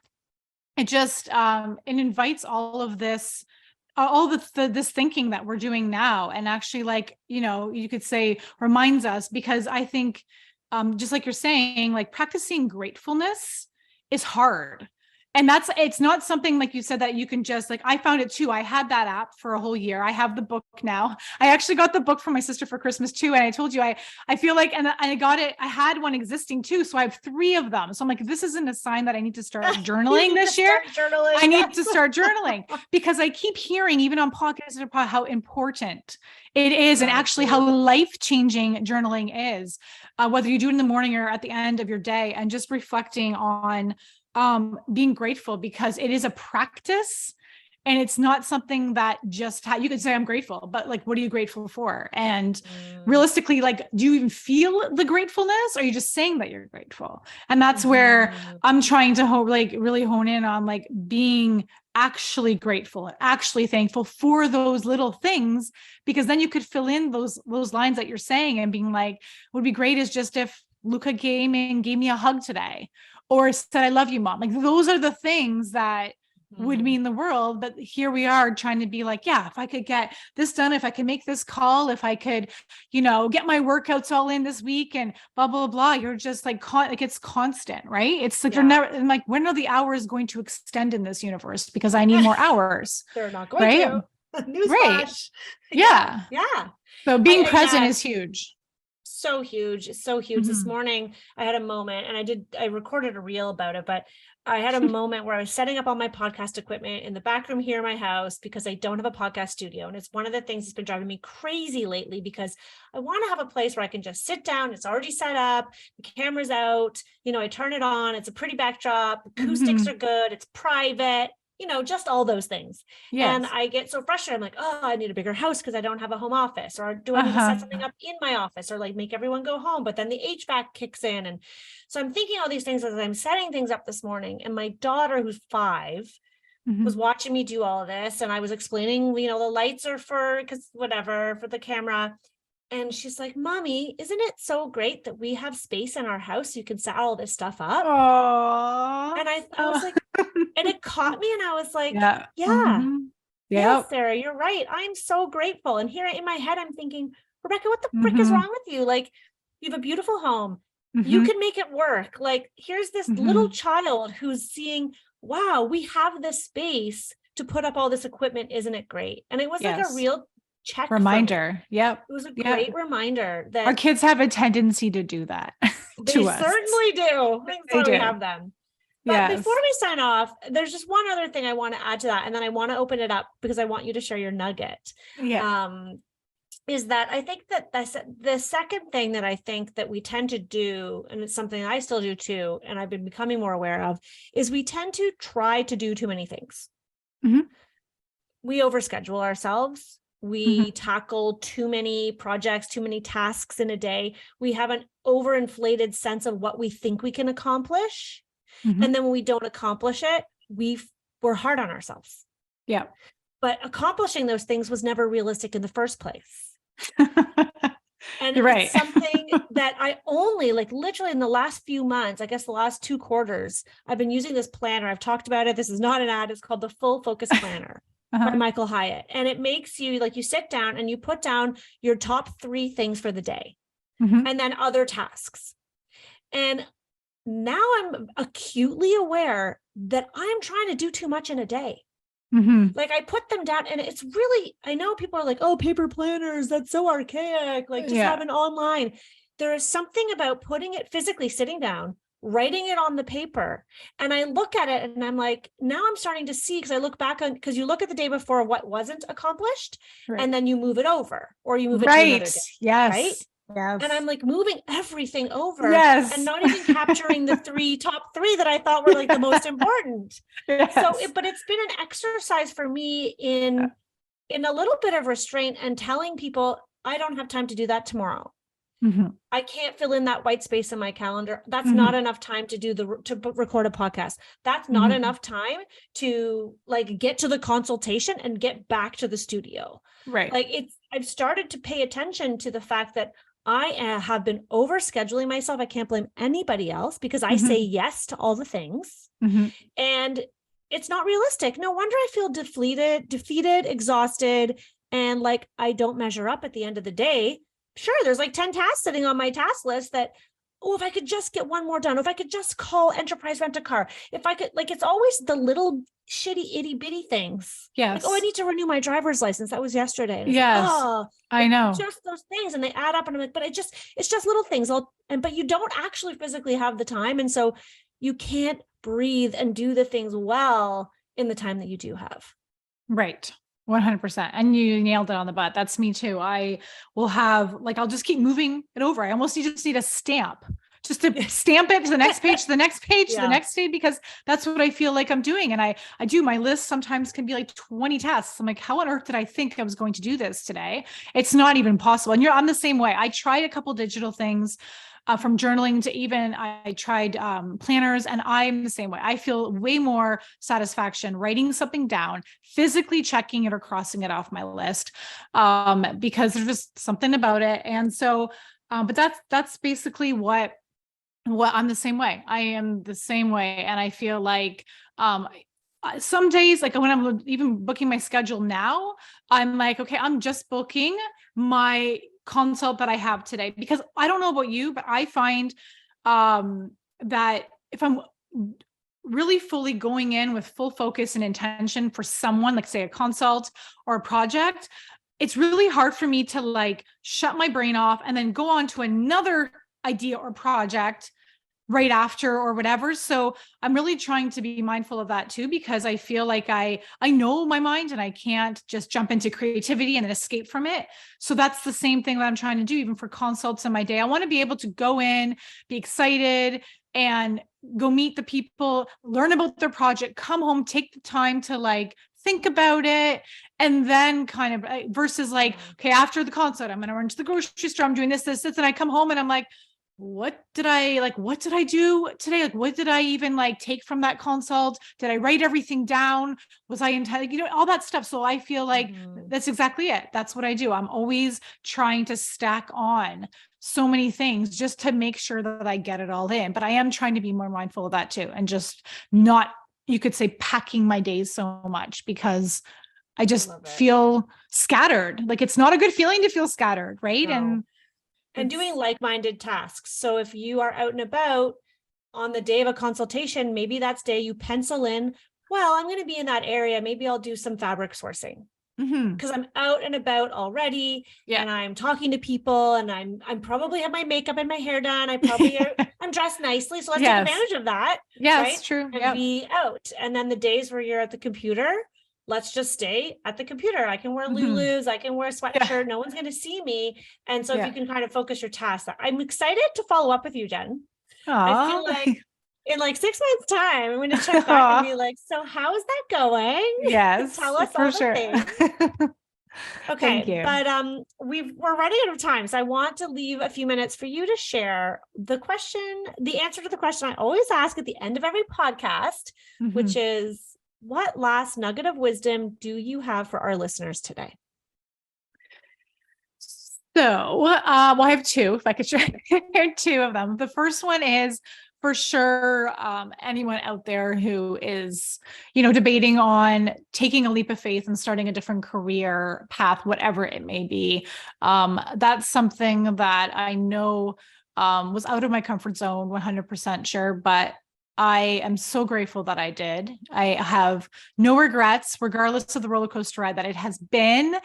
it just, it invites all of this, this thinking that we're doing now. And actually, like, you could say, reminds us, because I think, just like you're saying, like, practicing gratefulness is hard. And it's not something, like you said, that you can just, like, I found it too. I had that app for a whole year. I have the book now. I actually got the book from my sister for Christmas too. And I told you, I feel like, and I got it, I had one existing too. So I have 3 of them. So I'm like, if this isn't a sign that I need to start journaling this year, I need to start journaling, because I keep hearing, even on podcasts, how important it is, and actually how life-changing journaling is, whether you do it in the morning or at the end of your day, and just reflecting on being grateful, because it is a practice, and it's not something that just you could say, I'm grateful, but like, what are you grateful for? And realistically, like, do you even feel the gratefulness, or are you just saying that you're grateful? And that's where I'm trying to really hone in on, like, being actually grateful, actually thankful for those little things, because then you could fill in those lines that you're saying, and being like, what would be great is just if Luca came and gave me a hug today, or said, I love you, Mom. Like, those are the things that would mean the world. But here we are trying to be like, yeah, if I could get this done, if I could make this call, if I could, get my workouts all in this week, and blah, blah, blah. You're just like, it's constant, right? It's like, you're never, I'm like, when are the hours going to extend in this universe? Because I need more hours. They're not going to. Right. Newsflash. Yeah. Yeah. So being I present yeah. is huge. So huge, so huge. This Mhm. morning I had a moment, and I recorded a reel about it, but I had a moment where I was setting up all my podcast equipment in the back room here in my house because I don't have a podcast studio. And it's one of the things that's been driving me crazy lately, because I want to have a place where I can just sit down. It's already set up. The camera's out. I turn it on. It's a pretty backdrop. Acoustics Mhm. are good. It's private. Just all those things. And Yes. I get so frustrated. I'm like, oh, I need a bigger house because I don't have a home office. Or do I need to set something Uh-huh. up in my office, or like make everyone go home? But then the HVAC kicks in. And so I'm thinking all these things as I'm setting things up this morning. And my daughter, who's 5, was Mhm. watching me do all of this. And I was explaining, the lights are because whatever, for the camera. And she's like, Mommy, isn't it so great that we have space in our house so you can set all this stuff up? Aw. And I was like, and it caught me, and I was like, Yeah. yeah, Mhm. yes, Yep. Sarah, you're right. I'm so grateful. And here in my head, I'm thinking, Rebecca, what the frick is Mhm. wrong with you? Like, you have a beautiful home. You Mhm. can make it work. Like, here's this little Mhm. child who's seeing, wow, we have this space to put up all this equipment. Isn't it great? And it was like a Yes. real check for me. Reminder. Yep. It was a Yep. great reminder Our that kids have a tendency to do that they to us. certainly do. That's They why we do. have them. But before Yes. we sign off, there's just one other thing I want to add to that. And then I want to open it up because I want you to share your nugget. Yeah. Is that I think that the second thing that I think that we tend to do, and it's something I still do too, and I've been becoming more aware of, is we tend to try to do too many things. Mhm. We overschedule ourselves. We Mhm. tackle too many projects, too many tasks in a day. We have an overinflated sense of what we think we can accomplish. Mhm. And then when we don't accomplish it, we're hard on ourselves. Yeah. But accomplishing those things was never realistic in the first place. And You're it's right. something that I only, like, literally in the last few months, I guess the last 2 quarters, I've been using this planner. I've talked about it. This is not an ad. It's called the Full Focus Planner by Uh-huh. Michael Hyatt. And it makes you, like, you sit down and you put down your top 3 things for the day Mhm. and then other tasks. And now I'm acutely aware that I'm trying to do too much in a day. Mhm. Like, I put them down, and it's really, I know people are like, oh, paper planners, that's so archaic. Like, just have Yeah. an online. There is something about putting it physically, sitting down, writing it on the paper. And I look at it and I'm like, now I'm starting to see, because I look back on, because you look at the day before what wasn't accomplished, and Right. then you move it over, or you move it to another Right. day. Right. Yes. And I'm Yes. like moving everything over and Yes. not even capturing the top three that I thought were like the most important. So Yes. but it's been an exercise for me in a little bit of restraint, and telling people I don't have time to do that tomorrow. Mhm. I can't fill in that white space in my calendar. That's not Mhm. enough time to record a podcast. That's not Mhm. enough time to, like, get to the consultation and get back to the studio. Right. Like, I've started to pay attention to the fact that I have been overscheduling myself. I can't blame anybody else, because I say Mhm. yes to all the things, Mhm. and it's not realistic. No wonder I feel defeated, exhausted, and like I don't measure up at the end of the day. Sure, there's like 10 tasks sitting on my task list that, oh, if I could just get one more done, if I could just call Enterprise Rent a Car, if I could, like, it's always the little shitty itty bitty things. Like, oh, I Yes. need to renew my driver's license. That was yesterday. And it's like, Yes. oh, I like, know. just those things, and they add up, and I'm like, but it's just little things. But you don't actually physically have the time. And so you can't breathe and do the things well in the time that you do have. Right. 100%. And you nailed it on the butt. That's me too. I will have, like, I'll just keep moving it over. I almost just need a stamp just to stamp it to the next page, to the next page, to the Yeah. next page, because that's what I feel like I'm doing. And I do, my list sometimes can be like 20 tasks. I'm like, how on earth did I think I was going to do this today? It's not even possible. And I'm the same way. I tried a couple digital things, from journaling to even I tried planners, and I'm the same way. I feel way more satisfaction writing something down, physically checking it or crossing it off my list, because there's just something about it. And so, but that's basically what I'm the same way. I am the same way, and I feel like some days, like when I'm even booking my schedule now, I'm like, okay, I'm just booking my consult that I have today, because I don't know about you, but I find that if I'm really fully going in with full focus and intention for someone, like say a consult or a project, it's really hard for me to like shut my brain off and then go on to another idea or project right after or whatever. So I'm really trying to be mindful of that too, because I feel like I know my mind and I can't just jump into creativity and then escape from it. So that's the same thing that I'm trying to do, even for consults in my day. I want to be able to go in, be excited, and go meet the people, learn about their project, come home, take the time to like think about it, and then kind of versus like, okay, after the consult, I'm going to run to the grocery store, I'm doing this, and I come home and I'm like, what did I do today? Like, what did I even like take from that consult? Did I write everything down? Was I intended, all that stuff. So I feel like that's exactly it. That's what I do. I'm always trying to stack on so many things just to make sure that I get it all in. But I am trying to be more mindful of that too. And just not, you could say, packing my days so much, because I just feel scattered. Like, it's not a good feeling to feel scattered. Right. No. And doing like-minded tasks. So if you are out and about on the day of a consultation, maybe that's day you pencil in, well, I'm going to be in that area. Maybe I'll do some fabric sourcing because I'm out and about already. And I'm talking to people, and I'm probably have my makeup and my hair done. I'm dressed nicely. So let's take advantage of that. Yeah, right? It's true. And be out. And then the days where you're at the computer, let's just stay at the computer. I can wear Lulus. I can wear a sweatshirt. No one's going to see me. And so if you can kind of focus your tasks, I'm excited to follow up with you, Jen. I feel like in like 6 months time, I'm going to check back and be like, so how is that going? Yes, Tell us for all sure. the things. Okay. Thank you. But we're running out of time. So I want to leave a few minutes for you to share the answer to the question I always ask at the end of every podcast, which is, what last nugget of wisdom do you have for our listeners today? So, well, I have two, if I could share two of them. The first one is, for sure, anyone out there who is, debating on taking a leap of faith and starting a different career path, whatever it may be. That's something that I know was out of my comfort zone, 100% sure, but I am so grateful that I did. I have no regrets, regardless of the roller coaster ride that it has been.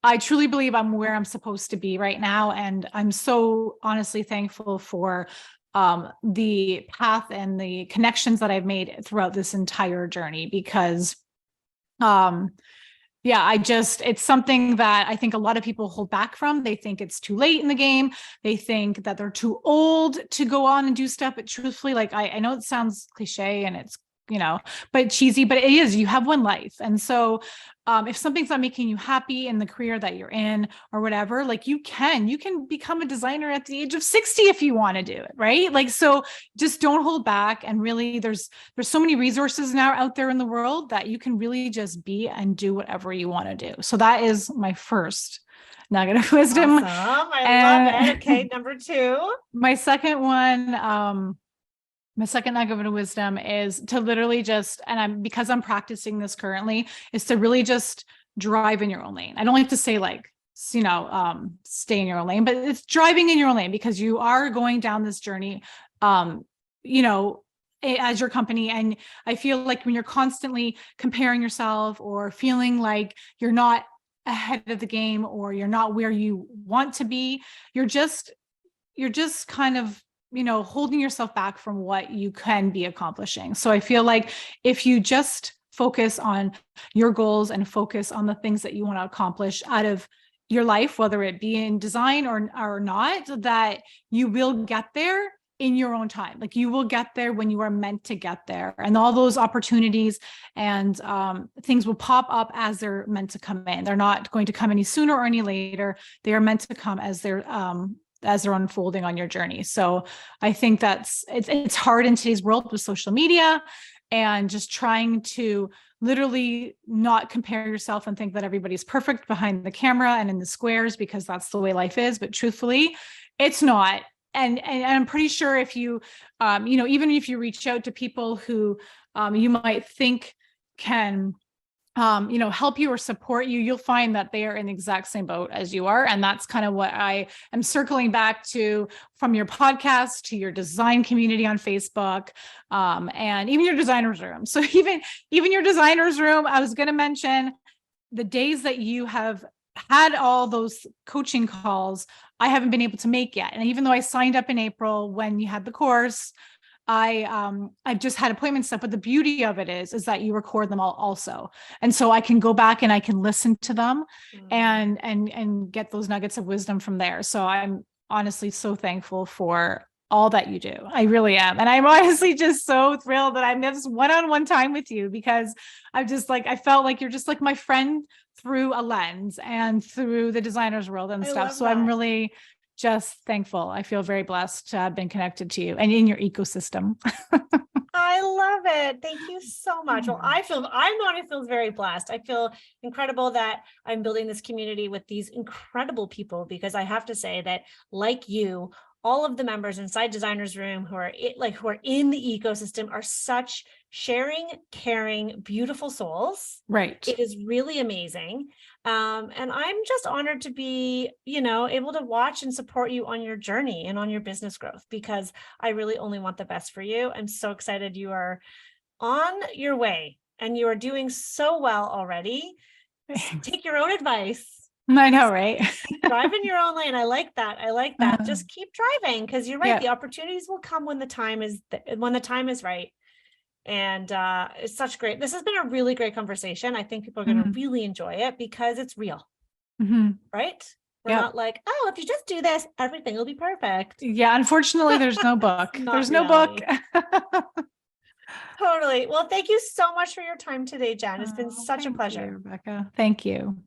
I truly believe I'm where I'm supposed to be right now. And I'm so honestly thankful for the path and the connections that I've made throughout this entire journey, because it's something that I think a lot of people hold back from. They think it's too late in the game. They think that they're too old to go on and do stuff. But truthfully, like, I know it sounds cliche and it's, but cheesy, but it is, you have one life. And so if something's not making you happy in the career that you're in or whatever, like you can become a designer at the age of 60 if you want to do it. Right. Like, so just don't hold back. And really there's so many resources now out there in the world that you can really just be and do whatever you want to do. So that is my first nugget of wisdom. Awesome. I love it. Okay. Number two. My second one, my second nugget of wisdom is to literally just, because I'm practicing this currently, is to really just drive in your own lane. I don't like to say like, stay in your own lane, but it's driving in your own lane, because you are going down this journey, as your company. And I feel like when you're constantly comparing yourself or feeling like you're not ahead of the game or you're not where you want to be, you're just kind of holding yourself back from what you can be accomplishing. So I feel like if you just focus on your goals and focus on the things that you want to accomplish out of your life, whether it be in design or not, that you will get there in your own time. Like, you will get there when you are meant to get there, and all those opportunities and things will pop up as they're meant to come in. They're not going to come any sooner or any later. They are meant to come as they're unfolding on your journey. So I think it's hard in today's world with social media and just trying to literally not compare yourself and think that everybody's perfect behind the camera and in the squares, because that's the way life is. But truthfully, it's not. And I'm pretty sure if you, even if you reach out to people who you might think can help you or support you, you'll find that they are in the exact same boat as you are. And that's kind of what I am circling back to, from your podcast to your design community on Facebook, and even your designer's room. So even your designer's room, I was going to mention the days that you have had all those coaching calls, I haven't been able to make yet. And even though I signed up in April when you had the course, I've just had appointments set, but the beauty of it is that you record them all also. And so I can go back and I can listen to them and get those nuggets of wisdom from there. So I'm honestly so thankful for all that you do. I really am. And I'm honestly just so thrilled that I'm this one-on-one time with you, because I'm just like, I felt like you're just like my friend through a lens and through the designer's world and stuff. So I'm really just thankful. I feel very blessed to have been connected to you and in your ecosystem. I love it. Thank you so much. Well, I feel very blessed. I feel incredible that I'm building this community with these incredible people, because I have to say that, like you, all of the members inside Designer's Room who are in the ecosystem are such sharing, caring, beautiful souls. Right. It is really amazing. And I'm just honored to be, able to watch and support you on your journey and on your business growth, because I really only want the best for you. I'm so excited you are on your way and you are doing so well already. Take your own advice. I know, right? Drive in your own lane. I like that. Just keep driving, because you're right. The opportunities will come when the time is right. And it's such great. This has been a really great conversation. I think people are going to really enjoy it, because it's real, right? We're not like, oh, if you just do this, everything will be perfect. Yeah. Unfortunately, there's no book. There's no book. Totally. Well, thank you so much for your time today, Jen. It's been such a pleasure. Rebecca. Thank you.